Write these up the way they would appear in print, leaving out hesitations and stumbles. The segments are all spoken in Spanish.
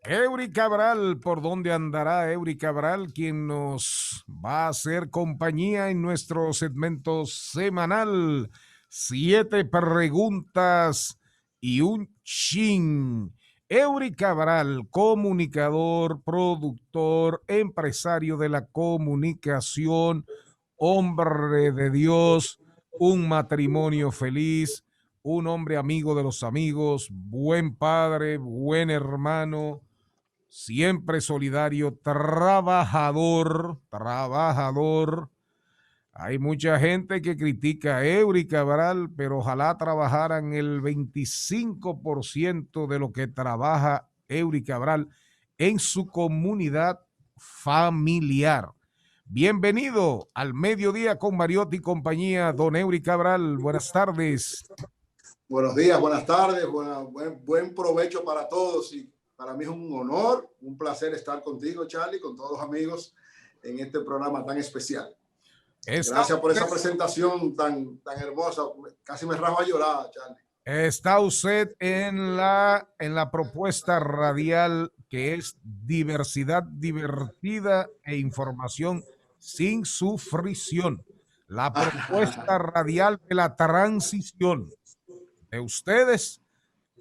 Eury Cabral, ¿por dónde andará Eury Cabral, quien nos va a hacer compañía en nuestro segmento semanal? 7 preguntas y un chin. Eury Cabral, comunicador, productor, empresario de la comunicación, hombre de Dios, un matrimonio feliz, un hombre amigo de los amigos, buen padre, buen hermano, siempre solidario, trabajador. Hay mucha gente que critica a Eury Cabral, pero ojalá trabajaran el 25% de lo que trabaja Eury Cabral en su comunidad familiar. Bienvenido al Mediodía con Mariotti y compañía, don Eury Cabral. Buenas tardes. Buenos días, buenas tardes, buen provecho para todos y para mí es un honor, un placer estar contigo, Charlie, con todos los amigos en este programa tan especial. Gracias por esa presentación tan hermosa, casi me rajo a llorar, Charlie. Está usted en la propuesta radial que es diversidad divertida e información sin sufrición. La propuesta radial de la transición de ustedes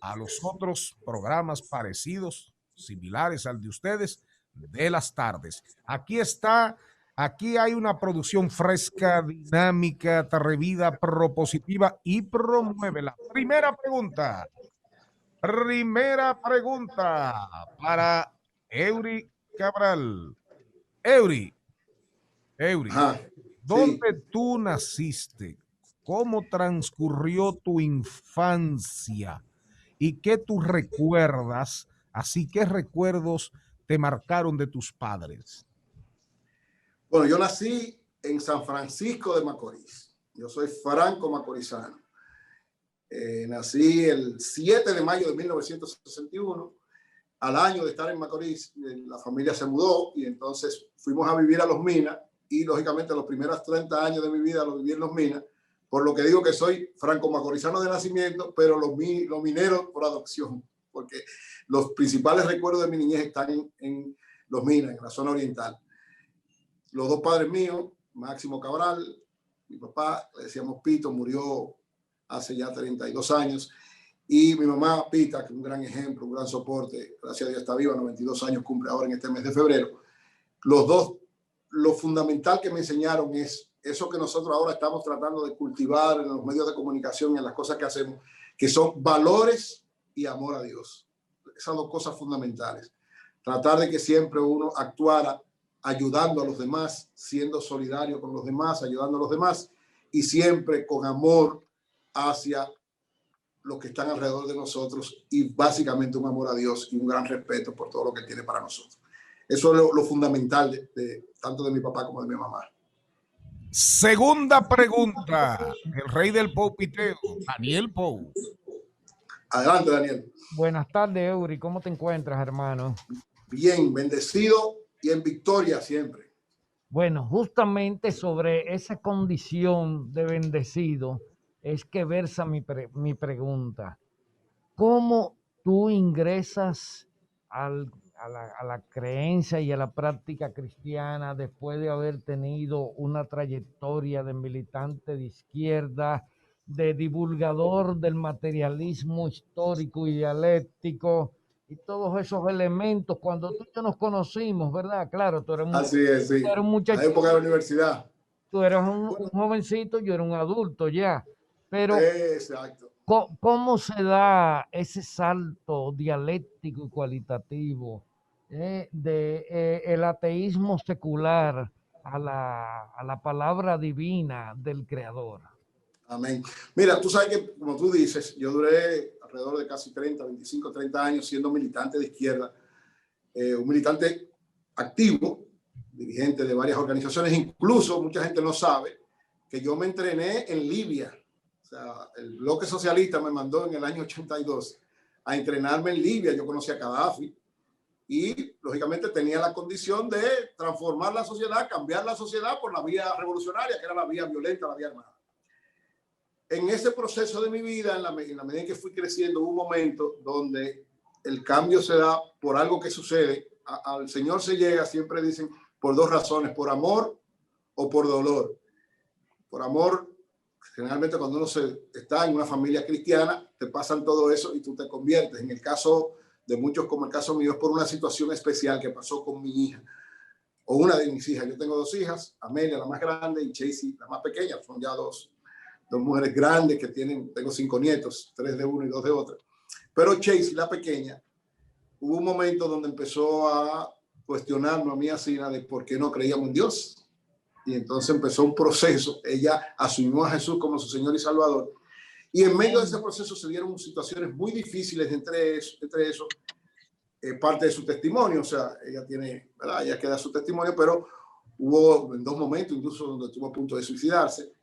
a los otros programas parecidos, similares al de ustedes, de las tardes. Aquí hay una producción fresca, dinámica, atrevida, propositiva y promueve la primera pregunta para Eury Cabral. Eury, ¿dónde Sí. tú naciste? ¿Cómo transcurrió tu infancia? ¿Y qué tú recuerdas? Así, ¿qué recuerdos te marcaron de tus padres? Bueno, yo nací en San Francisco de Macorís. Yo soy franco macorizano. Nací el 7 de mayo de 1961. Al año de estar en Macorís, la familia se mudó y entonces fuimos a vivir a Los Minas y lógicamente los primeros 30 años de mi vida los viví en Los Minas, por lo que digo que soy franco-macorizano de nacimiento, pero los mineros por adopción, porque los principales recuerdos de mi niñez están en Los Minas, en la zona oriental. Los dos padres míos, Máximo Cabral, mi papá, le decíamos Pito, murió hace ya 32 años, y mi mamá, Pita, que es un gran ejemplo, un gran soporte, gracias a Dios está viva, 92 años cumple ahora en este mes de febrero. Los dos, lo fundamental que me enseñaron es eso que nosotros ahora estamos tratando de cultivar en los medios de comunicación y en las cosas que hacemos, que son valores y amor a Dios. Esas dos cosas fundamentales. Tratar de que siempre uno actuara ayudando a los demás, siendo solidario con los demás, ayudando a los demás y siempre con amor hacia los que están alrededor de nosotros y básicamente un amor a Dios y un gran respeto por todo lo que tiene para nosotros. Eso es lo fundamental tanto de mi papá como de mi mamá. Segunda pregunta, el rey del popiteo, Daniel Pou. Adelante, Daniel. Buenas tardes, Eury. ¿Cómo te encuentras, hermano? Bien, bendecido y en victoria siempre. Bueno, justamente sobre esa condición de bendecido es que versa mi pregunta. ¿Cómo tú ingresas a la creencia y a la práctica cristiana después de haber tenido una trayectoria de militante de izquierda, de divulgador del materialismo histórico y dialéctico y todos esos elementos? Cuando tú y yo nos conocimos, ¿verdad? Claro, tú eres Así es, sí. Tú eres un muchacho, la época de la universidad. Tú eres un jovencito, yo era un adulto ya, pero exacto. ¿Cómo se da ese salto dialéctico y cualitativo el ateísmo secular a la palabra divina del Creador? Amén. Mira, tú sabes que, como tú dices, yo duré alrededor de casi 25, 30 años siendo militante de izquierda, un militante activo, dirigente de varias organizaciones. Incluso mucha gente no sabe que yo me entrené en Libia. O sea, el bloque socialista me mandó en el año 82 a entrenarme en Libia. Yo conocí a Gaddafi y, lógicamente, tenía la condición de transformar la sociedad, cambiar la sociedad por la vía revolucionaria, que era la vía violenta, la vía armada. En ese proceso de mi vida, en la medida en que fui creciendo, hubo un momento donde el cambio se da por algo que sucede. Al Señor se llega, siempre dicen, por dos razones, por amor o por dolor. Por amor, generalmente cuando uno está en una familia cristiana, te pasan todo eso y tú te conviertes. En el caso de muchos, como el caso mío, es por una situación especial que pasó con mi hija, o una de mis hijas. Yo tengo dos hijas, Amelia, la más grande, y Chasey, la más pequeña. Son ya dos mujeres grandes que tengo 5 nietos, 3 de uno y 2 de otra. Pero Chasey, la pequeña, hubo un momento donde empezó a cuestionarnos a mí, Asina, de por qué no creíamos en Dios. Y entonces empezó un proceso. Ella asumió a Jesús como su Señor y Salvador. Y en medio de ese proceso se dieron situaciones muy difíciles entre eso, parte de su testimonio. O sea, ella tiene, ¿verdad? Ella queda su testimonio, pero hubo en 2 momentos incluso donde estuvo a punto de suicidarse.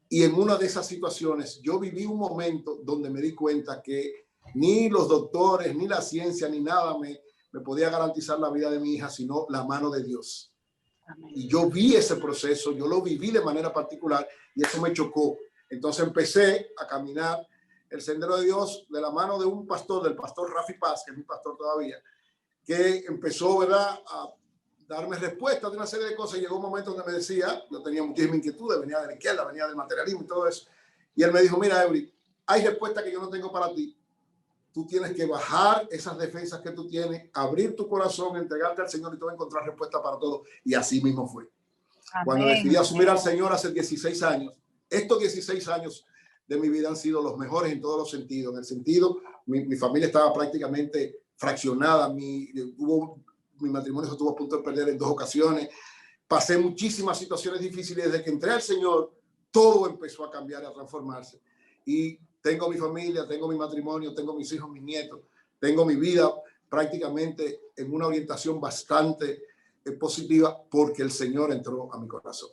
Y en una de esas situaciones yo viví un momento donde me di cuenta que ni los doctores, ni la ciencia, ni nada me podía garantizar la vida de mi hija, sino la mano de Dios. Y yo vi ese proceso, yo lo viví de manera particular y eso me chocó. Entonces empecé a caminar el sendero de Dios de la mano de un pastor, del pastor Rafi Paz, que es mi pastor todavía, que empezó, ¿verdad?, a darme respuestas de una serie de cosas. Y llegó un momento donde me decía, yo tenía muchísima inquietud, venía de la izquierda, venía del materialismo y todo eso. Y él me dijo, mira, Eury, hay respuestas que yo no tengo para ti. Tú tienes que bajar esas defensas que tú tienes, abrir tu corazón, entregarte al Señor y tú vas a encontrar respuesta para todo. Y así mismo fue. Amén. Cuando decidí asumir al Señor hace 16 años, estos 16 años de mi vida han sido los mejores en todos los sentidos. En el sentido, mi familia estaba prácticamente fraccionada, mi matrimonio se estuvo a punto de perder en 2 ocasiones. Pasé muchísimas situaciones difíciles. Desde que entré al Señor, todo empezó a cambiar y a transformarse. Y tengo mi familia, tengo mi matrimonio, tengo mis hijos, mis nietos, tengo mi vida prácticamente en una orientación bastante positiva porque el Señor entró a mi corazón.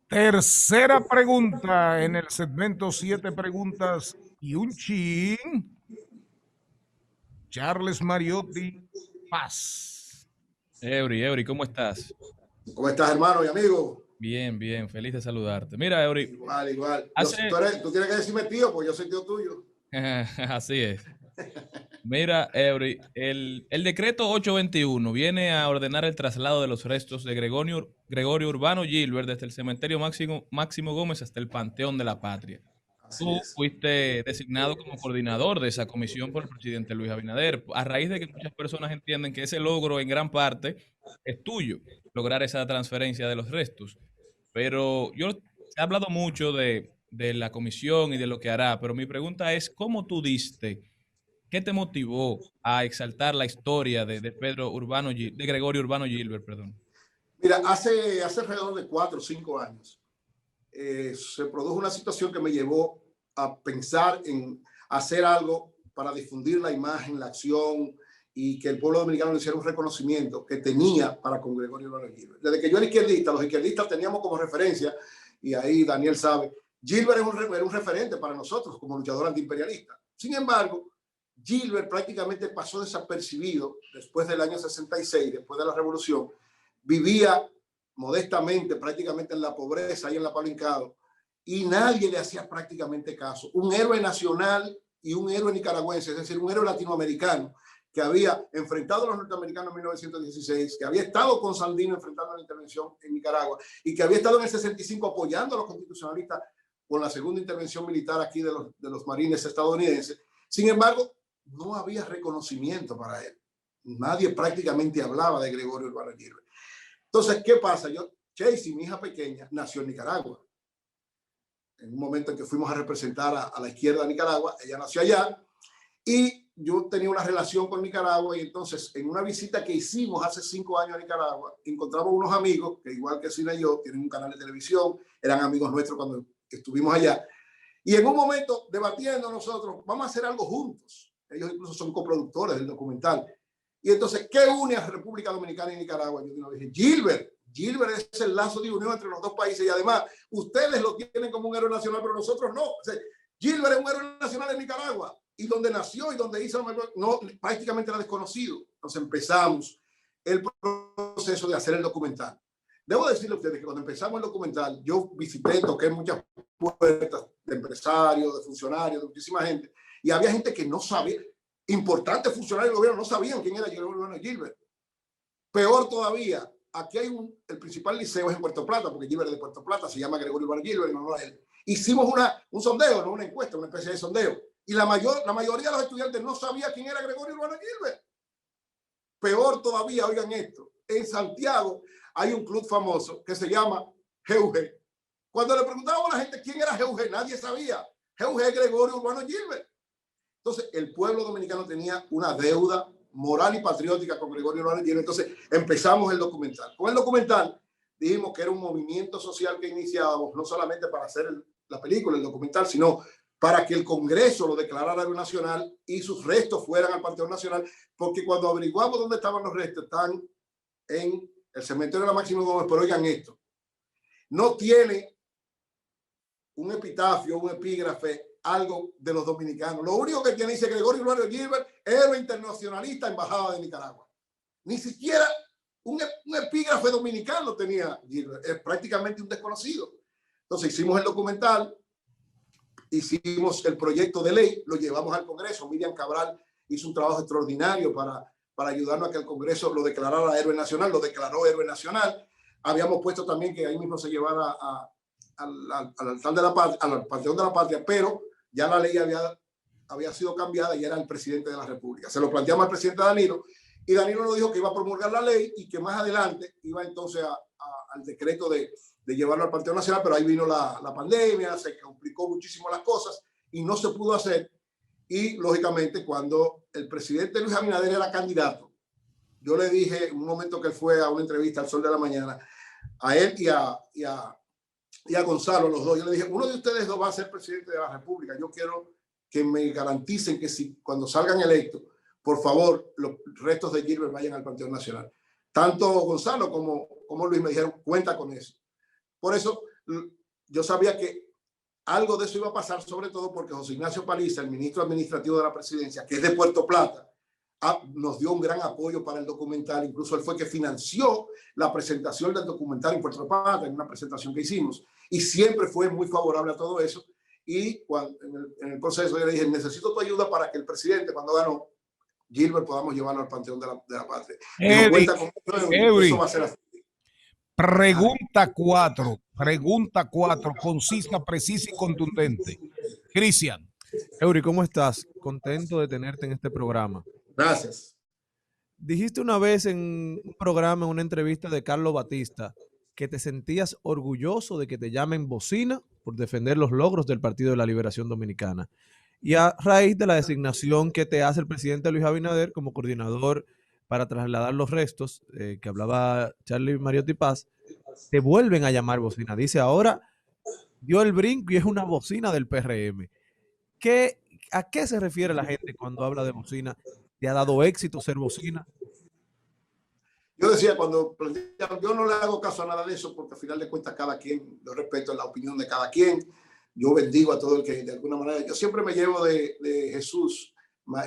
Tercera pregunta en el segmento 7 preguntas y un chin. Charles Mariotti Paz. Eury, ¿cómo estás? ¿Cómo estás, hermano y amigo? Bien, feliz de saludarte. Mira, Eury. Igual. Tú tienes que decirme tío, porque yo soy tío tuyo. Así es. Mira, Eury, el decreto 821 viene a ordenar el traslado de los restos de Gregorio Urbano Gilbert desde el cementerio Máximo Gómez hasta el Panteón de la Patria. Tú fuiste designado como coordinador de esa comisión por el presidente Luis Abinader, a raíz de que muchas personas entienden que ese logro en gran parte es tuyo, lograr esa transferencia de los restos. Pero yo he hablado mucho de la comisión y de lo que hará, pero mi pregunta es, ¿cómo tú diste? ¿Qué te motivó a exaltar la historia de Gregorio Urbano Gilbert, perdón? Mira, hace alrededor de 4 o 5 años se produjo una situación que me llevó a pensar en hacer algo para difundir la imagen, la acción y que el pueblo dominicano le hiciera un reconocimiento que tenía para con Gregorio Urbano Gilbert. Desde que yo era izquierdista, los izquierdistas teníamos como referencia, y ahí Daniel sabe, Gilbert era un referente para nosotros como luchador antiimperialista. Sin embargo, Gilbert prácticamente pasó desapercibido después del año 66, después de la revolución. Vivía modestamente, prácticamente en la pobreza, ahí en la Palo Hincado, y nadie le hacía prácticamente caso. Un héroe nacional y un héroe nicaragüense, es decir, un héroe latinoamericano que había enfrentado a los norteamericanos en 1916, que había estado con Sandino enfrentando la intervención en Nicaragua y que había estado en el 65 apoyando a los constitucionalistas con la segunda intervención militar aquí de los marines estadounidenses. Sin embargo, no había reconocimiento para él. Nadie prácticamente hablaba de Gregorio Urbano Gilbert. Entonces, ¿qué pasa? Chasey, mi hija pequeña, nació en Nicaragua. En un momento en que fuimos a representar a la izquierda de Nicaragua, ella nació allá y yo tenía una relación con Nicaragua y entonces en una visita que hicimos hace 5 años a Nicaragua, encontramos unos amigos que igual que Sina y yo, tienen un canal de televisión, eran amigos nuestros cuando estuvimos allá. Y en un momento debatiendo nosotros, vamos a hacer algo juntos. Ellos incluso son coproductores del documental. Y entonces, ¿qué une a República Dominicana y Nicaragua? Yo dije, Gilbert es el lazo de unión entre los 2 países y además ustedes lo tienen como un héroe nacional, pero nosotros no. O sea, Gilbert es un héroe nacional en Nicaragua y donde nació y donde hizo, no, prácticamente era desconocido. Entonces empezamos el proceso de hacer el documental. Debo decirle a ustedes que cuando empezamos el documental, yo visité, toqué muchas puertas de empresarios, de funcionarios, de muchísima gente, y había gente que no sabía. importantes funcionarios del gobierno no sabían quién era Gregorio Urbano Gilbert. Peor todavía, aquí hay el principal liceo es en Puerto Plata, porque Gilbert es de Puerto Plata, se llama Gregorio Urbano Gilbert, no a él. Hicimos un sondeo, no una encuesta, una especie de sondeo, y la mayoría de los estudiantes no sabía quién era Gregorio Urbano Gilbert. Peor todavía, oigan esto, en Santiago hay un club famoso que se llama GUG. Cuando le preguntábamos a la gente quién era GUG, nadie sabía. GUG es Gregorio Urbano Gilbert. Entonces, el pueblo dominicano tenía una deuda moral y patriótica con Gregorio Urbano Gilbert. Entonces, empezamos el documental. Con el documental dijimos que era un movimiento social que iniciábamos, no solamente para hacer la película, el documental, sino para que el Congreso lo declarara héroe nacional y sus restos fueran al Panteón Nacional, porque cuando averiguamos dónde estaban los restos, están en el cementerio de la Máximo Gómez. Pero oigan esto, no tiene un epitafio, un epígrafe, algo de los dominicanos. Lo único que tiene dice Gregorio Urbano Gilbert, héroe internacionalista, embajada de Nicaragua. Ni siquiera un epígrafe dominicano tenía Gilbert, es prácticamente un desconocido. Entonces hicimos el documental, hicimos el proyecto de ley, lo llevamos al Congreso. Miriam Cabral hizo un trabajo extraordinario para ayudarnos a que el Congreso lo declarara héroe nacional, lo declaró héroe nacional. Habíamos puesto también que ahí mismo se llevara al altar de la patria, al Panteón de la Patria, pero ya la ley había sido cambiada y era el presidente de la República. Se lo planteamos al presidente Danilo y Danilo nos dijo que iba a promulgar la ley y que más adelante iba entonces al decreto de llevarlo al Panteón Nacional, pero ahí vino la pandemia, se complicó muchísimo las cosas y no se pudo hacer. Y lógicamente cuando el presidente Luis Abinader era candidato, yo le dije en un momento que él fue a una entrevista al Sol de la Mañana, a él y a Gonzalo, los dos, yo le dije, uno de ustedes dos va a ser presidente de la República. Yo quiero que me garanticen que si cuando salgan electos, por favor, los restos de Gilbert vayan al Panteón Nacional. Tanto Gonzalo como Luis me dijeron, cuenta con eso. Por eso yo sabía que algo de eso iba a pasar, sobre todo porque José Ignacio Paliza, el ministro administrativo de la presidencia, que es de Puerto Plata, nos dio un gran apoyo para el documental. Incluso él fue que financió la presentación del documental en Puerto Plata, en una presentación que hicimos, y siempre fue muy favorable a todo eso. Y en el proceso yo le dije, necesito tu ayuda para que el presidente, cuando ganó Gilbert, podamos llevarlo al Panteón de la Patria. Eric, eso va a ser así. Pregunta 4, concisa, precisa y contundente. Cristian. Eury, ¿cómo estás? Contento de tenerte en este programa. Gracias. Dijiste una vez en un programa, en una entrevista de Carlos Batista, que te sentías orgulloso de que te llamen bocina por defender los logros del Partido de la Liberación Dominicana. Y a raíz de la designación que te hace el presidente Luis Abinader como coordinador para trasladar los restos, que hablaba Charlie Mariotti Paz, te vuelven a llamar bocina. Dice, ahora dio el brinco y es una bocina del PRM. ¿A qué se refiere la gente cuando habla de bocina? ¿Te ha dado éxito ser bocina? Yo decía, yo no le hago caso a nada de eso, porque al final de cuentas cada quien, yo respeto la opinión de cada quien, yo bendigo a todo el que de alguna manera, yo siempre me llevo de Jesús,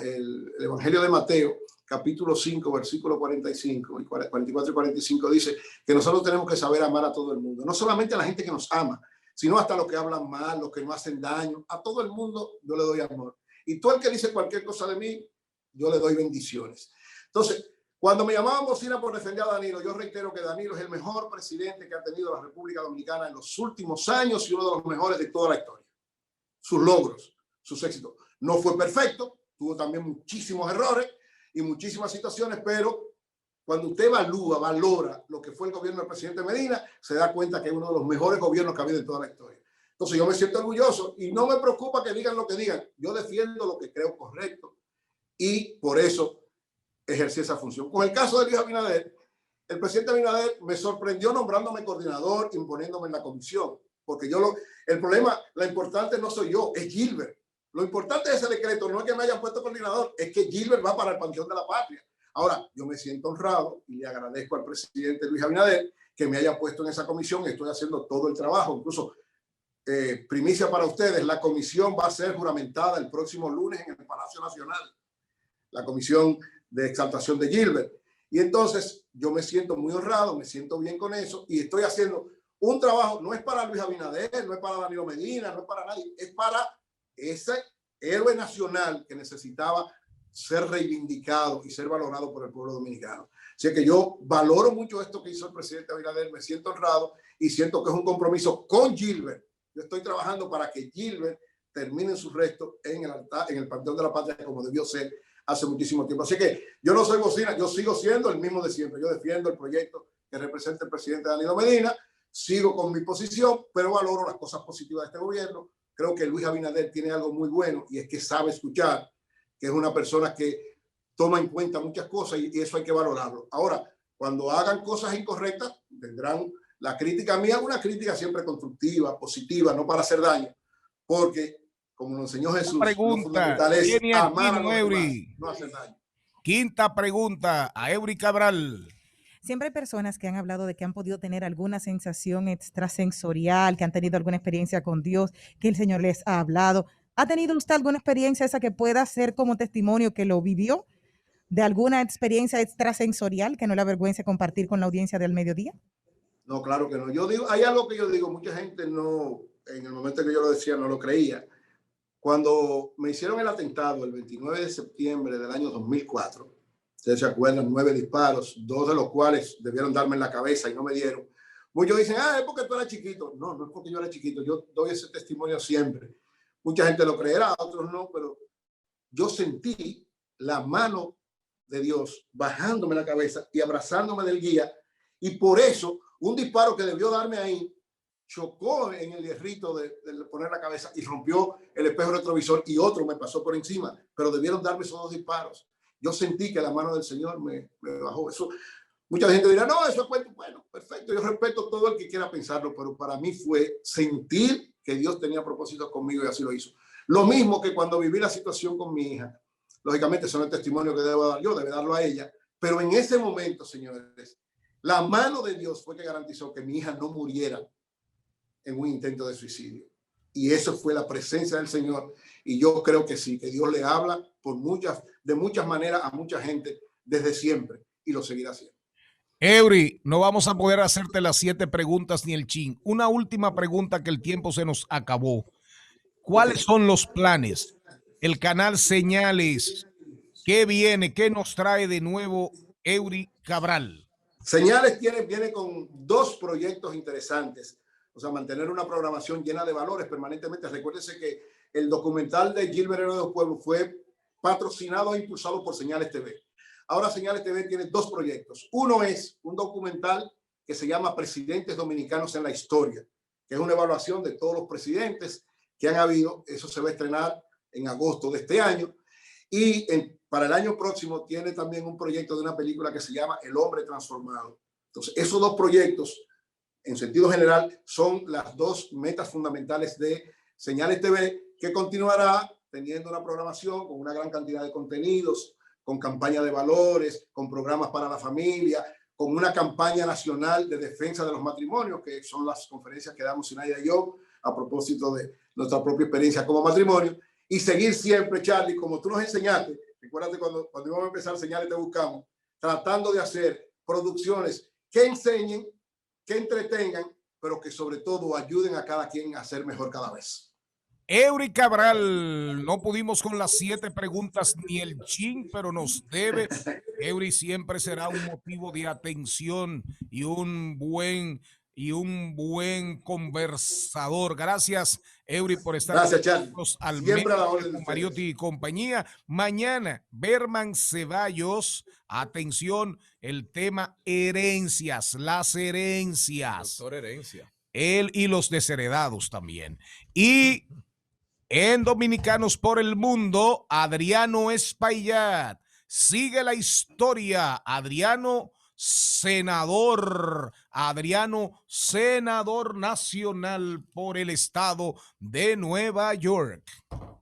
el Evangelio de Mateo, capítulo 5, versículo 45, 44 y 45, dice que nosotros tenemos que saber amar a todo el mundo, no solamente a la gente que nos ama, sino hasta los que hablan mal, los que no hacen daño. A todo el mundo yo le doy amor. Y todo el que dice cualquier cosa de mí, yo le doy bendiciones. Entonces, cuando me llamaban bocina por defender a Danilo, yo reitero que Danilo es el mejor presidente que ha tenido la República Dominicana en los últimos años y uno de los mejores de toda la historia. Sus logros, sus éxitos. No fue perfecto, tuvo también muchísimos errores y muchísimas situaciones, pero cuando usted valora lo que fue el gobierno del presidente Medina, se da cuenta que es uno de los mejores gobiernos que ha habido en toda la historia. Entonces yo me siento orgulloso y no me preocupa que digan lo que digan. Yo defiendo lo que creo correcto y por eso ejercí esa función. Con el caso de Luis Abinader, el presidente Abinader me sorprendió nombrándome coordinador, imponiéndome en la comisión, porque el problema, la importante no soy yo, es Gilbert. Lo importante de ese decreto no es que me hayan puesto coordinador, es que Gilbert va para el Panteón de la Patria. Ahora, yo me siento honrado y le agradezco al presidente Luis Abinader que me haya puesto en esa comisión. Estoy haciendo todo el trabajo. Incluso, primicia para ustedes, la comisión va a ser juramentada el próximo lunes en el Palacio Nacional. La comisión de exaltación de Gilbert. Y entonces, yo me siento muy honrado, me siento bien con eso y estoy haciendo un trabajo, no es para Luis Abinader, no es para Danilo Medina, no es para nadie, es para ese héroe nacional que necesitaba ser reivindicado y ser valorado por el pueblo dominicano. Así que yo valoro mucho esto que hizo el presidente Abinader, me siento honrado y siento que es un compromiso con Gilbert. Yo estoy trabajando para que Gilbert termine su resto en el altar, en el Panteón de la Patria, como debió ser hace muchísimo tiempo. Así que yo no soy bocina, yo sigo siendo el mismo de siempre. Yo defiendo el proyecto que representa el presidente Danilo Medina, sigo con mi posición, pero valoro las cosas positivas de este gobierno. Creo que Luis Abinader tiene algo muy bueno y es que sabe escuchar, que es una persona que toma en cuenta muchas cosas y eso hay que valorarlo. Ahora, cuando hagan cosas incorrectas, tendrán la crítica mía, una crítica siempre constructiva, positiva, no para hacer daño, porque como nos enseñó Jesús, lo fundamental es amar a los demás, no hacer daño. Quinta pregunta a Eury Cabral. Siempre hay personas que han hablado de que han podido tener alguna sensación extrasensorial, que han tenido alguna experiencia con Dios, que el Señor les ha hablado. ¿Ha tenido usted alguna experiencia esa que pueda ser como testimonio que lo vivió? ¿De alguna experiencia extrasensorial que no le avergüence compartir con la audiencia del mediodía? No, claro que no. Yo digo, hay algo que yo digo, mucha gente no, en el momento que yo lo decía, no lo creía. Cuando me hicieron el atentado el 29 de septiembre del año 2004, ustedes se acuerdan, 9 disparos, 2 de los cuales debieron darme en la cabeza y no me dieron. Muchos dicen, es porque tú eras chiquito. No, no es porque yo era chiquito. Yo doy ese testimonio siempre. Mucha gente lo creerá, otros no, pero yo sentí la mano de Dios bajándome la cabeza y abrazándome del guía. Y por eso, un disparo que debió darme ahí chocó en el hierrito de poner la cabeza y rompió el espejo retrovisor y otro me pasó por encima, pero debieron darme esos 2 disparos. Yo sentí que la mano del Señor me bajó. Eso, mucha gente dirá, no, eso es cuento. Bueno, perfecto, yo respeto todo el que quiera pensarlo, pero para mí fue sentir que Dios tenía propósitos conmigo y así lo hizo. Lo mismo que cuando viví la situación con mi hija. Lógicamente, son el testimonio que debo dar yo, debe darlo a ella. Pero en ese momento, señores, la mano de Dios fue que garantizó que mi hija no muriera en un intento de suicidio. Y eso fue la presencia del Señor. Y yo creo que sí, que Dios le habla de muchas maneras a mucha gente desde siempre y lo seguirá haciendo. Eury, no vamos a poder hacerte las 7 preguntas ni el chin. Una última pregunta que el tiempo se nos acabó. ¿Cuáles son los planes? El canal Señales, ¿qué viene? ¿Qué nos trae de nuevo Eury Cabral? Señales viene con 2 proyectos interesantes. O sea, mantener una programación llena de valores permanentemente. Recuérdense que el documental de Gilbert Héroe de los Pueblos fue patrocinado e impulsado por Señales TV. Ahora Señales TV tiene 2 proyectos. Uno es un documental que se llama Presidentes Dominicanos en la Historia, que es una evaluación de todos los presidentes que han habido. Eso se va a estrenar en agosto de este año. Y para el año próximo tiene también un proyecto de una película que se llama El Hombre Transformado. Entonces, esos 2 proyectos, en sentido general, son las 2 metas fundamentales de Señales TV, que continuará teniendo una programación con una gran cantidad de contenidos, con campaña de valores, con programas para la familia, con una campaña nacional de defensa de los matrimonios, que son las conferencias que damos Sinaida y yo a propósito de nuestra propia experiencia como matrimonio, y seguir siempre, Charlie, como tú nos enseñaste. Recuérdate cuando íbamos a empezar Señales Te Buscamos, tratando de hacer producciones que enseñen, que entretengan, pero que sobre todo ayuden a cada quien a ser mejor cada vez. Eury Cabral, no pudimos con las 7 preguntas ni el chin, pero nos debe. Eury siempre será un motivo de atención y un buen conversador. Gracias, Eury, por estar con nosotros al medio con Mariotti y compañía. Mañana, Berman Ceballos, atención, el tema herencias, las herencias. Doctor Herencia. Él y los desheredados también. Y en Dominicanos por el Mundo, Adriano Espaillat. Sigue la historia. Adriano senador nacional por el estado de Nueva York.